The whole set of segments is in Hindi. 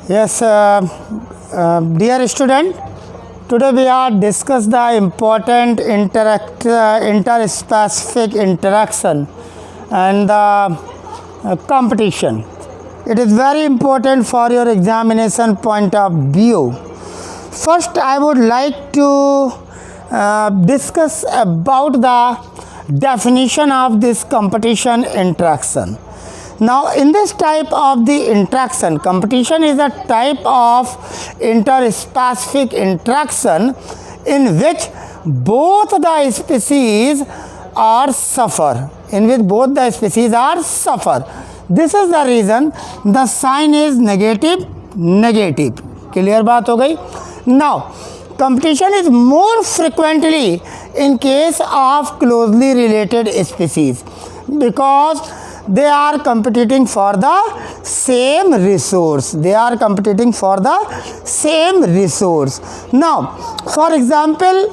Yes, dear student, today we are discuss the important interspecific interaction and the competition. It is very important for your examination point of view. First, I would like to discuss about the definition of this competition interaction. Now, in this type of the interaction, competition is a type of interspecific interaction in which both the species are suffer. This is the reason the sign is negative. Clear बात हो गई. Now, competition is more frequently in case of closely related species because they are competing for the same resource. Now, for example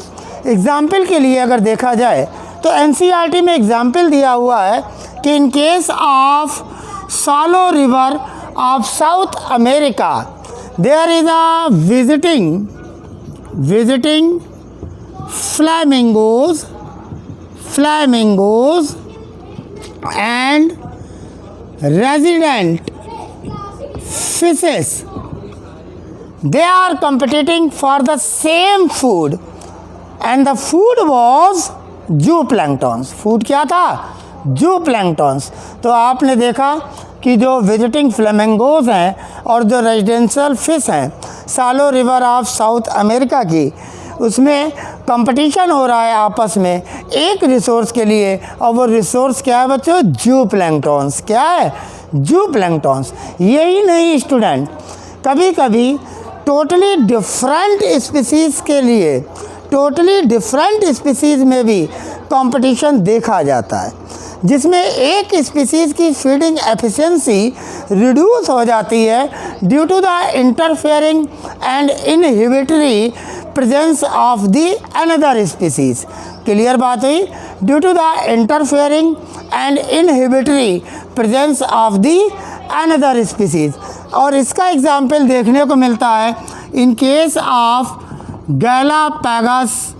के लिए अगर देखा जाए तो NCERT में एग्जाम्पल दिया हुआ है कि in case of Salo river of South America there is a visiting flamingos and resident fishes. They are competing for the same food and the food was zooplanktons. Food क्या था? zooplanktons. तो आपने देखा कि जो विजिटिंग फ्लेमिंगोज हैं और जो रेजिडेंशियल फिश हैं सालो रिवर ऑफ साउथ अमेरिका की, उसमें कंपटीशन हो रहा है आपस में एक रिसोर्स के लिए, और वो रिसोर्स क्या है बच्चों? जूप्लैंक्टॉन्स. क्या है? जूप्लैंक्टॉन्स. यही नहीं स्टूडेंट, कभी कभी टोटली डिफरेंट स्पीसीज़ में भी कंपटीशन देखा जाता है, जिसमें एक स्पीसीज़ की फीडिंग एफिशिएंसी रिड्यूस हो जाती है due to the interfering and inhibitory presence of the another species. Clear बात हुई? Due to the interfering and inhibitory presence of the another species. और इसका एग्जाम्पल देखने को मिलता है in case of Galapagos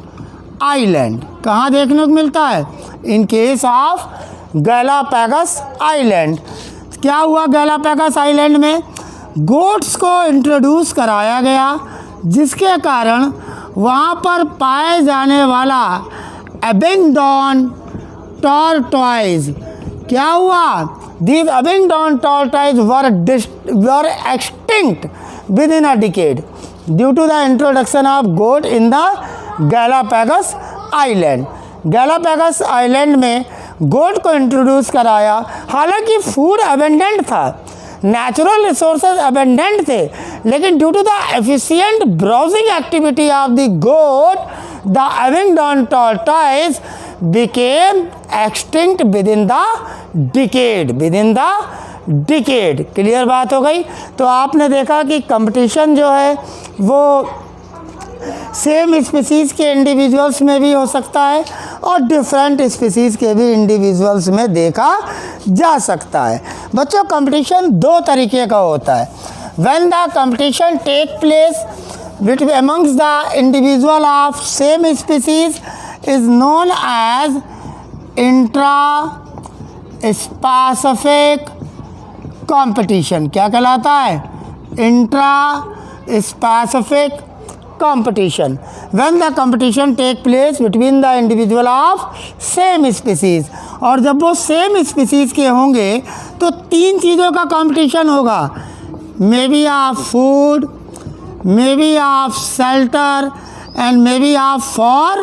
island. कहाँ देखने को मिलता है? In case of Galapagos island. क्या हुआ गैलापागस आइलैंड में? गोट्स को इंट्रोड्यूस कराया गया, जिसके कारण वहाँ पर पाए जाने वाला एबिंगडॉन टॉर्टॉइज क्या हुआ? These Abingdon tortoises were extinct within a decade due to the introduction of goat in the Galapagos Island. Galapagos Island में गोट को इंट्रोड्यूस कराया. हालांकि फूड अबेंडेंट था, नेचुरल रिसोर्सेज अबेंडेंट थे, लेकिन due to the efficient browsing activity of the goat the Abingdon tortoise became extinct within the decade. Clear बात हो गई? तो आपने देखा कि कंपटीशन जो है वो सेम स्पीसीज़ के इंडिविजुअल्स में भी हो सकता है और डिफरेंट स्पीसीज़ के भी इंडिविजुअल्स में देखा जा सकता है. बच्चों, कंपटीशन दो तरीके का होता है. When the competition take place between amongst the individual of same species is known as intra-specific competition. क्या कहलाता है? intra-specific competition. When the competition take place between the individual of same species. और जब वो सेम स्पीसीज़ के होंगे तो तीन चीज़ों का कंपटीशन होगा. maybe of food, maybe of shelter and maybe of for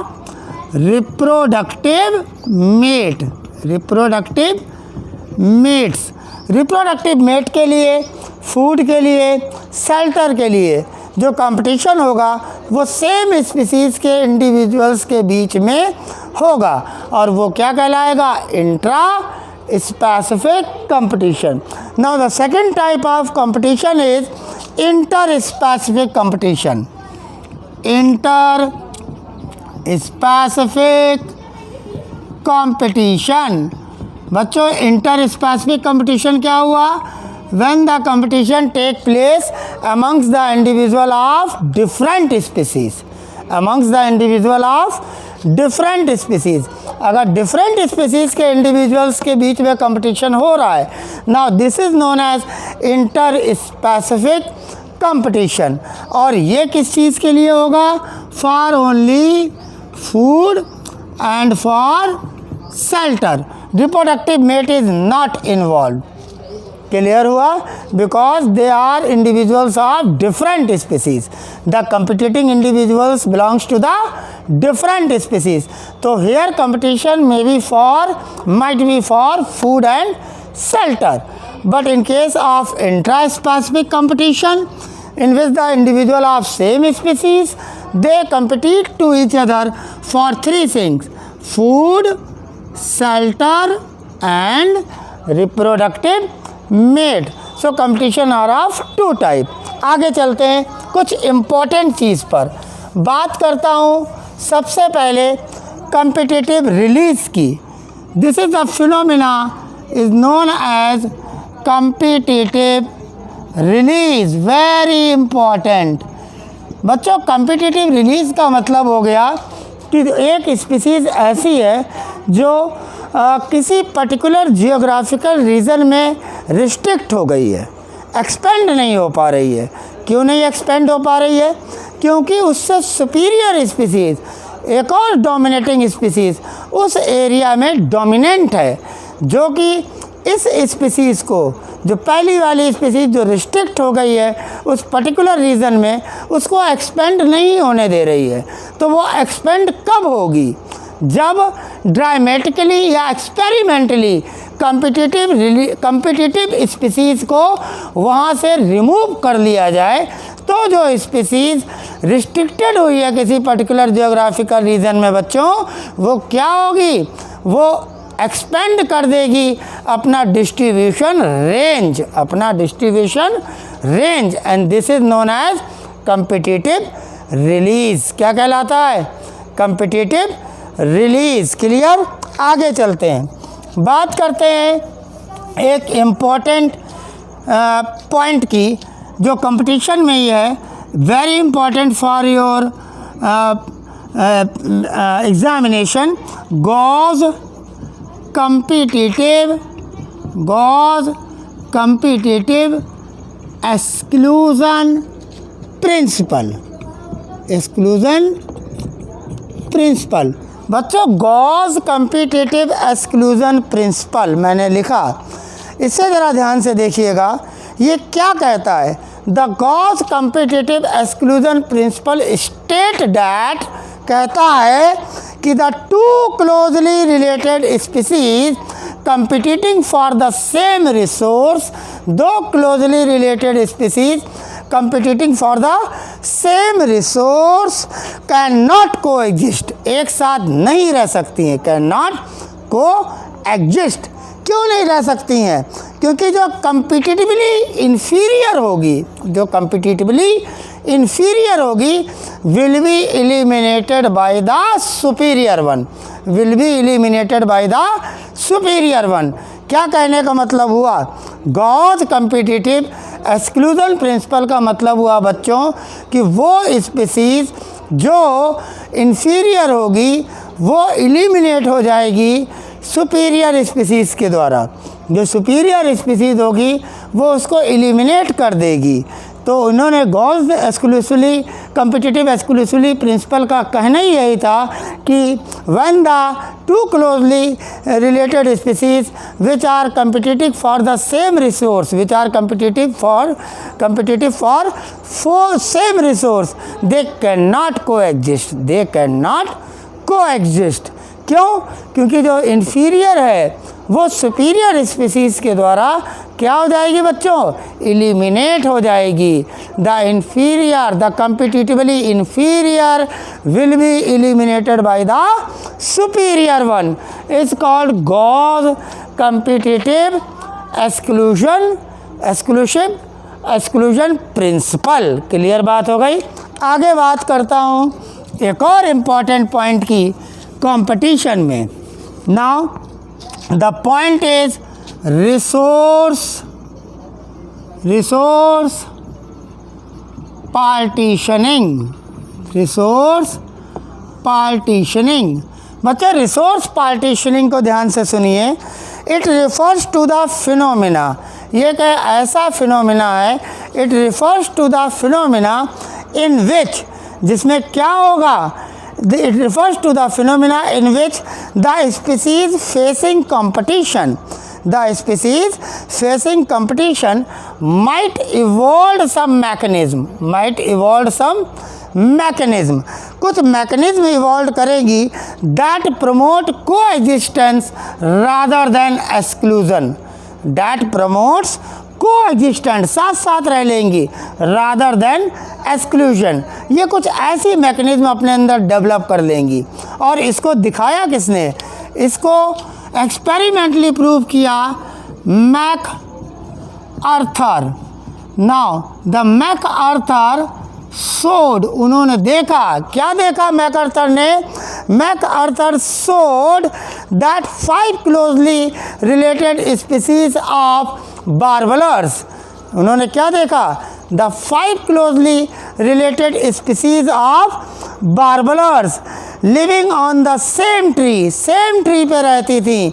reproductive mates. Reproductive mate के लिए, फूड के लिए, शेल्टर के लिए जो कंपटीशन होगा वो सेम स्पीसीज़ के इंडिविजुअल्स के बीच में होगा और वो क्या कहलाएगा? Intra specific competition. Now the second type of competition is interspecific competition. Interspecific competition. बच्चों, इंटरस्पेसिफिक कंपटीशन क्या हुआ? when the competition take place amongst the individual of different species, amongst the individual of different species. अगर डिफरेंट स्पीसीज के इंडिविजुअल्स के बीच में कंपटीशन हो रहा है, now this is known as inter specific competition. और ये किस चीज़ के लिए होगा? For only food and for shelter. Reproductive mate is not involve. Clear हुआ? Because they are individuals of different species. The competing individuals belongs to the different species. So here competition may be might be for food and shelter. But in case of intra-specific competition, in which the individual of same species, they compete to each other for three things: food, shelter and reproductive mate. So competition are of two type. आगे चलते हैं कुछ important चीज़ पर बात करता हूँ. सबसे पहले कम्पिटिटिव रिलीज की. This is the phenomena is known as competitive release. Very important बच्चों. कम्पिटिटिव रिलीज का मतलब हो गया कि एक स्पीसीज़ ऐसी है जो किसी पर्टिकुलर जियोग्राफिकल रीजन में रिस्ट्रिक्ट हो गई है, एक्सपेंड नहीं हो पा रही है. क्यों नहीं एक्सपेंड हो पा रही है? क्योंकि उससे सुपीरियर स्पीसीज़, एक और डोमिनेटिंग स्पीसीज़ उस एरिया में डोमिनेंट है, जो कि इस स्पीसीज़ को, जो पहली वाली स्पीसीज़ जो रिस्ट्रिक्ट हो गई है उस पर्टिकुलर रीजन में, उसको एक्सपेंड नहीं होने दे रही है. तो वो एक्सपेंड कब होगी? जब ड्रामेटिकली या एक्सपेरिमेंटली कम्पिटिटिव स्पीसीज़ को वहाँ से रिमूव कर लिया जाए, तो जो स्पीसीज़ रिस्ट्रिक्टेड हुई है किसी पर्टिकुलर जियोग्राफिकल रीजन में बच्चों, वो क्या होगी? वो एक्सपेंड कर देगी अपना distribution range, and this is known as competitive release. क्या कहलाता है? Competitive release. क्लियर? आगे चलते हैं, बात करते हैं एक इम्पॉर्टेंट पॉइंट की जो कंपटीशन में ही है, very important for your examination. Gause competitive exclusion principle. बच्चों गॉस कम्पिटिटिव एक्सक्लूजन प्रिंसिपल मैंने लिखा, इससे ज़रा ध्यान से देखिएगा. ये क्या कहता है? The Gauss competitive exclusion principle state that, कहता है कि the two closely related species competing for the same resource, दो closely related species competing for the same resource cannot coexist, एक साथ नहीं रह सकती हैं. cannot coexist. क्यों नहीं रह सकती हैं? क्योंकि जो कम्पिटिटिवली इन्फीरियर होगी will be eliminated by the superior one. क्या कहने का मतलब हुआ? गॉस कम्पिटिटिव एक्सक्लूजन प्रिंसिपल का मतलब हुआ बच्चों कि वो स्पीसीज़ जो इन्फीरियर होगी वो एलिमिनेट हो जाएगी सुपीरियर स्पीसीज़ के द्वारा. जो सुपीरियर स्पीसीज़ होगी वो उसको एलिमिनेट कर देगी. तो उन्होंने Gause exclusively competitive exclusively principle का कहना ही यही था कि when the two closely related species which are competitive for the same resource, competitive for same resource, they can not coexist. क्यों? क्योंकि जो इन्फीरियर है वो सुपीरियर स्पीसीज़ के द्वारा क्या हो जाएगी बच्चों? एलिमिनेट हो जाएगी. The competitively inferior will be eliminated by the superior one. Is called Gause competitive exclusion principle. Clear बात हो गई? आगे बात करता हूँ एक और इम्पॉर्टेंट पॉइंट की कंपटीशन में. Now the point is resource partitioning, resource partitioning. बच्चे रिसोर्स पार्टीशनिंग को ध्यान से सुनिए। It refers to the phenomena, ये एक ऐसा फिनोमिना है, it refers to the phenomena in which, जिसमें क्या होगा, it refers to the phenomena in which the species facing competition, the species facing competition might evolve some mechanism, कुछ मैकेनिज्म इवॉल्व करेगी that promote coexistence rather than exclusion, that promotes coexistence, साथ साथ रह लेंगी, rather than exclusion, ये कुछ ऐसी मैकेनिज्म अपने अंदर डेवलप कर लेंगी। और इसको दिखाया किसने, इसको एक्सपेरिमेंटली प्रूव किया MacArthur. Now the MacArthur showed, उन्होंने देखा, क्या देखा मैक आर्थर ने, MacArthur showed that 5 closely related species of warblers, उन्होंने क्या देखा, the 5 closely related species of warblers living on the same tree पे रहती थी,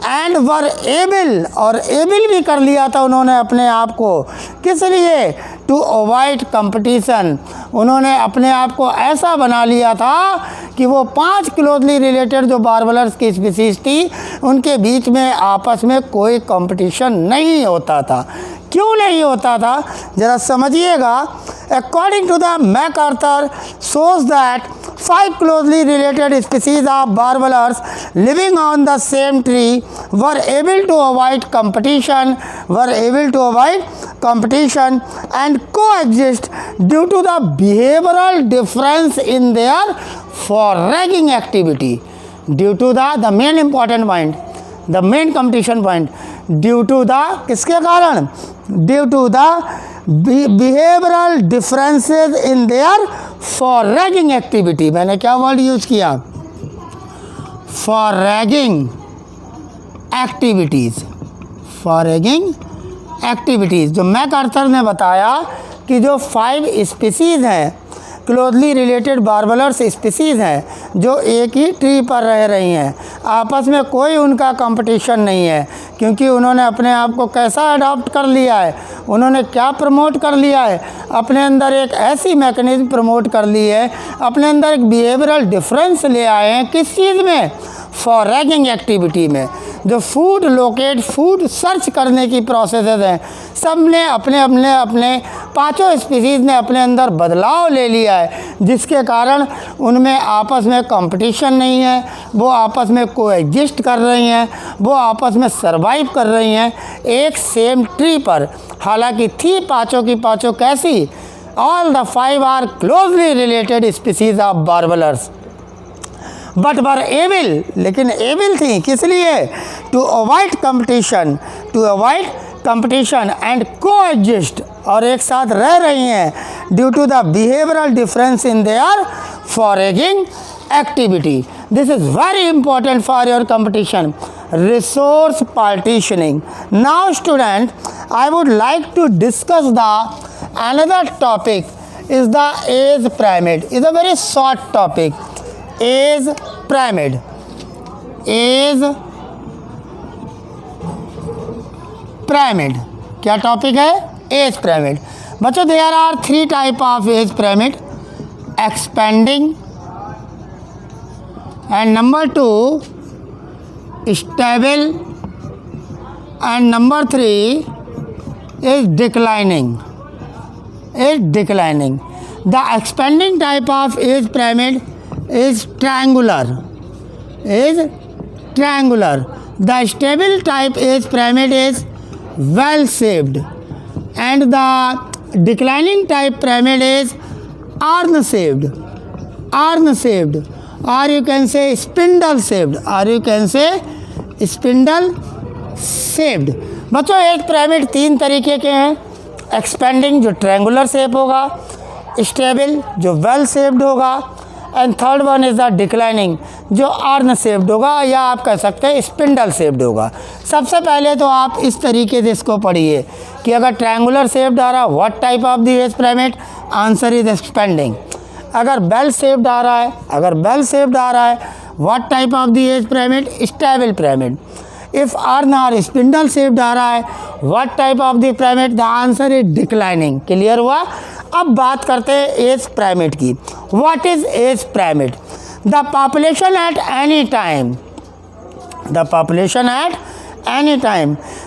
एंड वर एबल, और एबल भी कर लिया था उन्होंने अपने आप को, किस लिए, टू अवॉइड कंपटीशन, उन्होंने अपने आप को ऐसा बना लिया था कि वो 5 क्लोजली रिलेटेड जो बार्बलर्स की स्पीसीज थी उनके बीच में आपस में कोई कंपटीशन नहीं होता था। क्यों नहीं होता था, ज़रा समझिएगा। According to the MacArthur shows that 5 closely related species of warblers living on the same tree were able to avoid competition and coexist due to the behavioral difference in their foraging activity, due to the main important point, the main competition point, due to the किसके कारण, due to the behavioral differences in their foraging activity। मैंने क्या वर्ड यूज किया, foraging activities। जो मैकआर्थर ने बताया कि जो 5 स्पीसीज़ हैं, क्लोजली रिलेटेड बार्बलर्स स्पीसीज़ हैं, जो एक ही ट्री पर रह रही हैं, आपस में कोई उनका कंपटीशन नहीं है, क्योंकि उन्होंने अपने आप को कैसा अडॉप्ट कर लिया है, उन्होंने क्या प्रमोट कर लिया है, अपने अंदर एक ऐसी मैकेनिज्म प्रमोट कर ली है, अपने अंदर एक बिहेवियरल डिफरेंस ले आए हैं, किस चीज़ में, फॉरेजिंग एक्टिविटी में। जो फूड सर्च करने की प्रोसेसेस हैं, सब ने अपने 5 स्पीसीज़ ने अपने अंदर बदलाव ले लिया है, जिसके कारण उनमें आपस में कंपटीशन नहीं है, वो आपस में कोएग्जिस्ट कर रही हैं, वो आपस में सर्वाइव कर रही हैं एक सेम ट्री पर। हालांकि थी 5 की 5 कैसी, all the 5 are closely related species of warblers, but were able, लेकिन एबल थी किस लिए, to avoid competition and coexist, और एक साथ रह रही हैं due to the behavioural difference in their foraging activity. This is very important for your competition, resource partitioning. Now student, I would like to discuss the another topic is the age pyramid, is a very short topic. As pyramid, क्या टॉपिक है, एज pyramid। बच्चों, there are 3 type of age pyramid, expanding, and number 2 stable, and number 3 is declining. The expanding type of age pyramid is triangular. The stable type age pyramid is well shaped, and the declining type pyramid is urn shaped, or you can say spindle shaped। बच्चों, एज pyramid 3 तरीके के हैं, एक्सपेंडिंग जो ट्रायंगुलर शेप होगा, स्टेबल जो वेल शेप्ड होगा, and third one is the declining, जो अर्न शेप्ड होगा या आप कह सकते हैं स्पिंडल शेप्ड होगा। सबसे पहले तो आप इस तरीके से इसको पढ़िए कि अगर ट्रायंगुलर शेप्ड आ रहा है, what type of the age pyramid, answer is expanding. अगर बेल शेप्ड आ रहा है, what type of the age pyramid, stable pyramid. If earn और स्पिंडल शेप्ड आ रहा है, what type of the pyramid, the answer is declining. Clear हुआ। अब बात करते हैं एज पिरामिड की। What is age pyramid? The population at any time,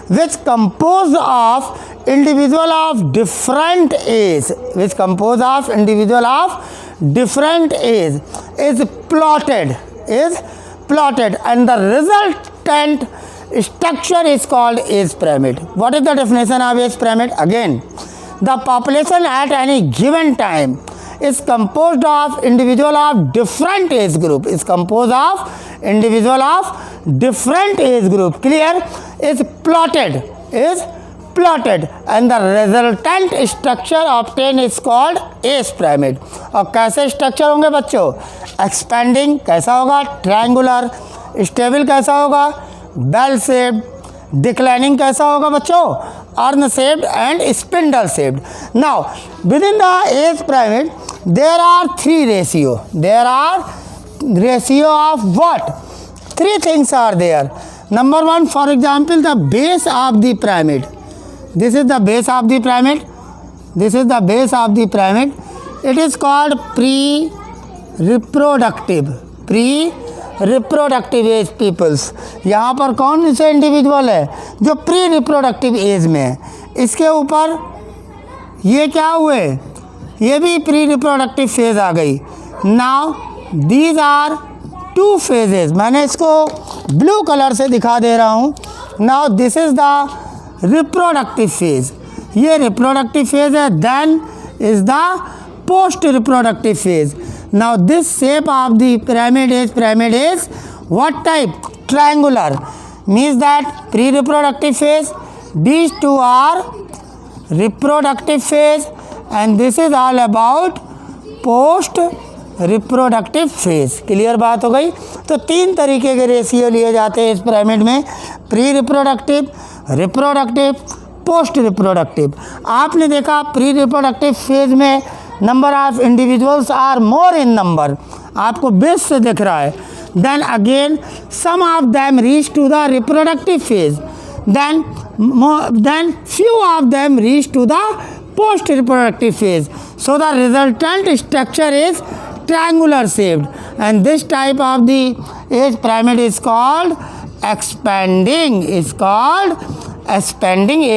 which composed of individual of different age, is plotted, and the resultant structure is called age pyramid. What is the definition of age pyramid? Again, the population at any given time is composed of individual of different age group, clear, is plotted, and the resultant structure obtained is called age pyramid. और कैसे स्ट्रक्चर होंगे बच्चों? एक्सपेंडिंग कैसा होगा? ट्रायंगुलर। स्टेबल कैसा होगा? Bell shaped. डिक्लाइनिंग कैसा होगा बच्चों? Earn shaped and spindle shaped. Now within the age pyramid there are three ratio. Of what? Three things are there. Number one, for example, the base of the pyramid. This is the base of the pyramid. It is called pre-reproductive age peoples. यहाँ पर कौन से इंडिविजुअल है जो प्री रिप्रोडक्टिव एज में है? इसके ऊपर ये क्या हुए? ये भी प्री रिप्रोडक्टिव फेज आ गई। Now these are two phases. मैंने इसको ब्लू कलर से दिखा दे रहा हूँ। Now this is the reproductive phase, ये रिप्रोडक्टिव फेज है। Then is the post reproductive phase. Now this shape of the pyramid is what type? Triangular, means that pre reproductive phase, these two are reproductive phase, and this is all about post reproductive phase. Clear बात हो गई। तो तीन तरीके के रेशियो लिए जाते हैं इस पिरामिड में, pre reproductive, reproductive, post reproductive. आपने देखा प्री रिप्रोडक्टिव फेज में number of individuals are more in number, आपको 20 से दिख रहा है। Then again some of them reach to the reproductive phase, then few of them reach to the post reproductive phase. So the resultant structure is triangular shaped, and this type of the age pyramid is called expanding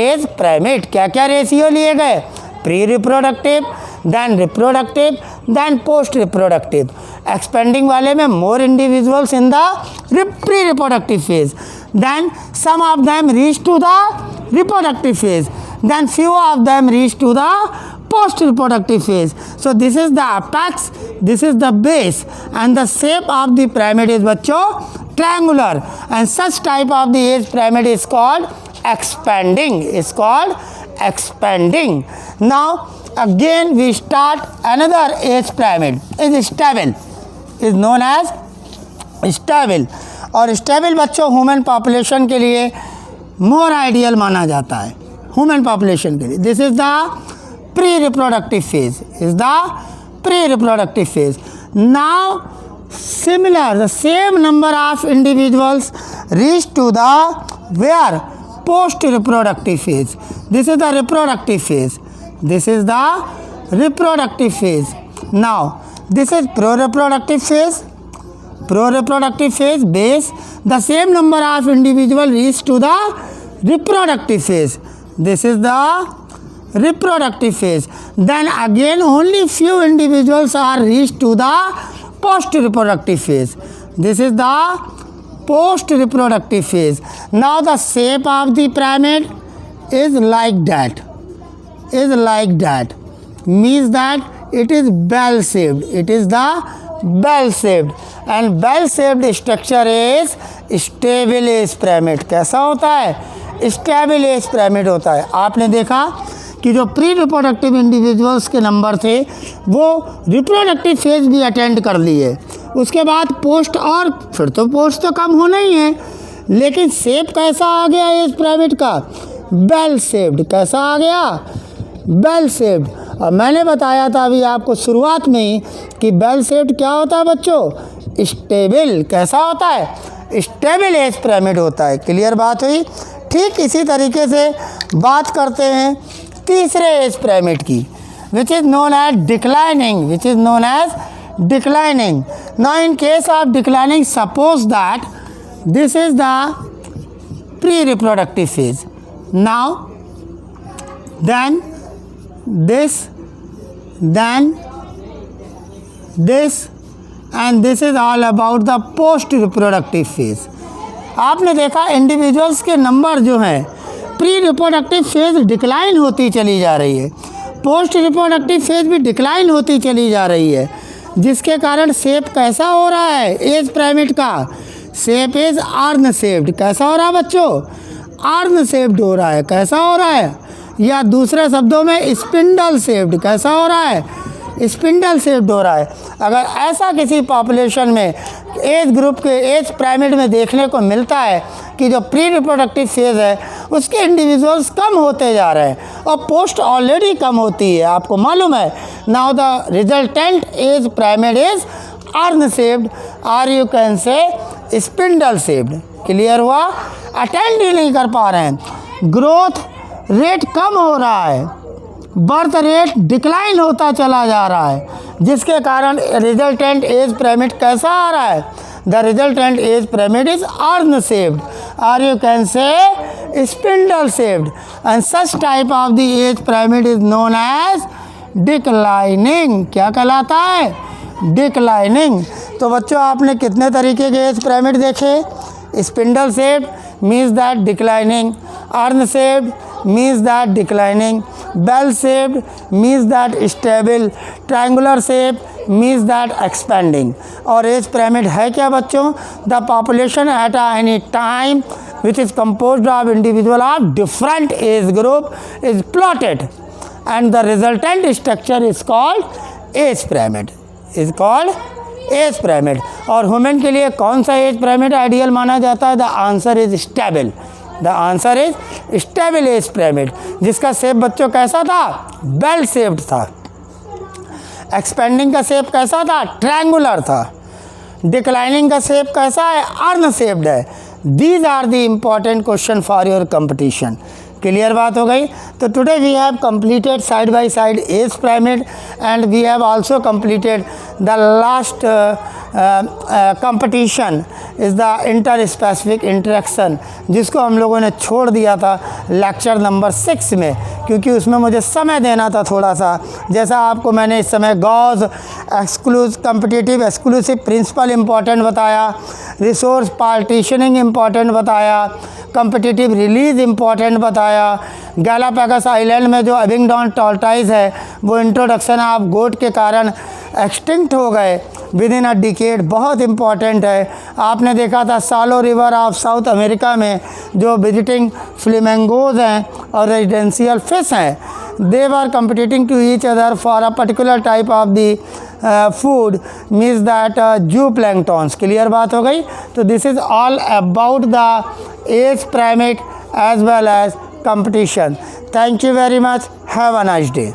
age pyramid. क्या क्या रेशियो लिए गए? Pre reproductive, then reproductive, then post reproductive. Expanding वाले में more individuals in the pre reproductive phase, then some of them reach to the reproductive phase, then few of them reach to the post reproductive phase. So this is the apex, this is the base, and the shape of the pyramid is बच्चों triangular, and such type of the age pyramid is called expanding. Now again we start another age pyramid, is stable, is known as stable. और स्टेबल बच्चों ह्यूमन पॉपुलेशन के लिए मोर आइडियल माना जाता है, ह्यूमन पॉपुलेशन के लिए। This is the pre reproductive phase. Now similar the same number of individuals reach to the where post reproductive phase. This is the reproductive phase. Now this is pro reproductive phase base, the same number of individual reach to the reproductive phase. This is the reproductive phase. Then again only few individuals are reached to the post reproductive phase. This is the post reproductive phase. Now the shape of the pyramid is like that, means that it is bell shaped, and bell shaped structure is stable age pyramid. कैसा होता है? स्टेबल एज पिरामिड होता है। आपने देखा कि जो प्री रिप्रोडक्टिव इंडिविजुअल्स के नंबर थे वो रिप्रोडक्टिव फेज भी अटेंड कर लिए। उसके बाद पोस्ट, और फिर तो पोस्ट तो कम होना ही है, लेकिन शेप कैसा आ गया एज पिरामिड का? Bell shaped. कैसा आ गया? Bell shaped. और मैंने बताया था अभी आपको शुरुआत में ही कि बेल शेप्ड क्या होता है बच्चों? स्टेबल। कैसा होता है? स्टेबल एज पिरामिड होता है। क्लियर बात हुई? ठीक इसी तरीके से बात करते हैं तीसरे एज पिरामिड की, which is known as declining, which is known as declining. Now in case of declining, suppose that this is the pre-reproductive phase. Now then this and this is all about the post-reproductive phase. आपने देखा इंडिविजुअल्स के नंबर जो हैं प्री रिप्रोडक्टिव फेज डिक्लाइन होती चली जा रही है, पोस्ट रिप्रोडक्टिव फेज भी डिक्लाइन होती चली जा रही है, जिसके कारण शेप कैसा हो रहा है एज पिरामिड का? Shape is urn shaped. कैसा हो रहा है बच्चों? आर्न शेप्ड हो रहा है। कैसा हो रहा है? या दूसरे शब्दों में स्पिंडल शेप्ड। कैसा हो रहा है? स्पिंडल शेप्ड हो रहा है। अगर ऐसा किसी पॉपुलेशन में एज ग्रुप के एज पिरामिड में देखने को मिलता है कि जो प्री रिप्रोडक्टिव फेज है उसके इंडिविजुअल्स कम होते जा रहे हैं और पोस्ट ऑलरेडी कम होती है, आपको मालूम है। Now the resultant age pyramid is urn shaped और you can say spindle shaped. Clear हुआ? अटेंड ही नहीं कर पा रहे हैं, ग्रोथ रेट कम हो रहा है, बर्थ रेट डिक्लाइन होता चला जा रहा है, जिसके कारण रिजल्टेंट एज पिरामिड कैसा आ रहा है? The resultant age pyramid is urn shaped और you can say spindle shaped and such type of the age pyramid is known as declining. क्या कहलाता है? डिक्लाइनिंग। तो बच्चों आपने कितने तरीके के एज पिरामिड देखे? Spindle shaped means that declining, earn shaped means that declining, bell shaped means that stable, triangular shape means that expanding। और एज पिरामिड है क्या बच्चों? The population at any time which is composed of individual of different age group is plotted and the resultant structure is called age pyramid, is called age pyramid। और ह्यूमन के लिए कौन सा एज पिरामिड आइडियल माना जाता है? The answer is stable. The answer is stable age pyramid, जिसका शेप बच्चों कैसा था? बेल शेप्ड था। एक्सपेंडिंग का शेप कैसा था? ट्रायंगुलर था। डिक्लाइनिंग का शेप कैसा है? आर्न शेप्ड है। These are the important question for your competition. Clear बात हो गई? तो today we have completed side by side age pyramid and we have also completed the last competition is the inter specific interaction, जिसको हम लोगों ने छोड़ दिया था लेक्चर नंबर 6 में, क्योंकि उसमें मुझे समय देना था थोड़ा सा। जैसा आपको मैंने इस समय Gause competitive exclusive principle important बताया, रिसोर्स पार्टीशनिंग इम्पॉर्टेंट बताया, कम्पिटिटिव रिलीज इम्पॉर्टेंट बताया, गैलापागोस आइलैंड में जो अबिंगडॉन टॉर्टाइज है वो इंट्रोडक्शन ऑफ गोट के कारण एक्सटिंक्ट हो गए विद इन अ डिकेड, बहुत इम्पॉर्टेंट है। आपने देखा था सालो रिवर ऑफ साउथ अमेरिका में जो विजिटिंग फ्लेमिंगोज हैं और रेजिडेंशियल फिश हैं, they were competing to each other for a particular type of the food, means that zooplanktons। Clear बात हो गई? तो this is all about the age pyramid as well as competition। Thank you very much. Have a nice day।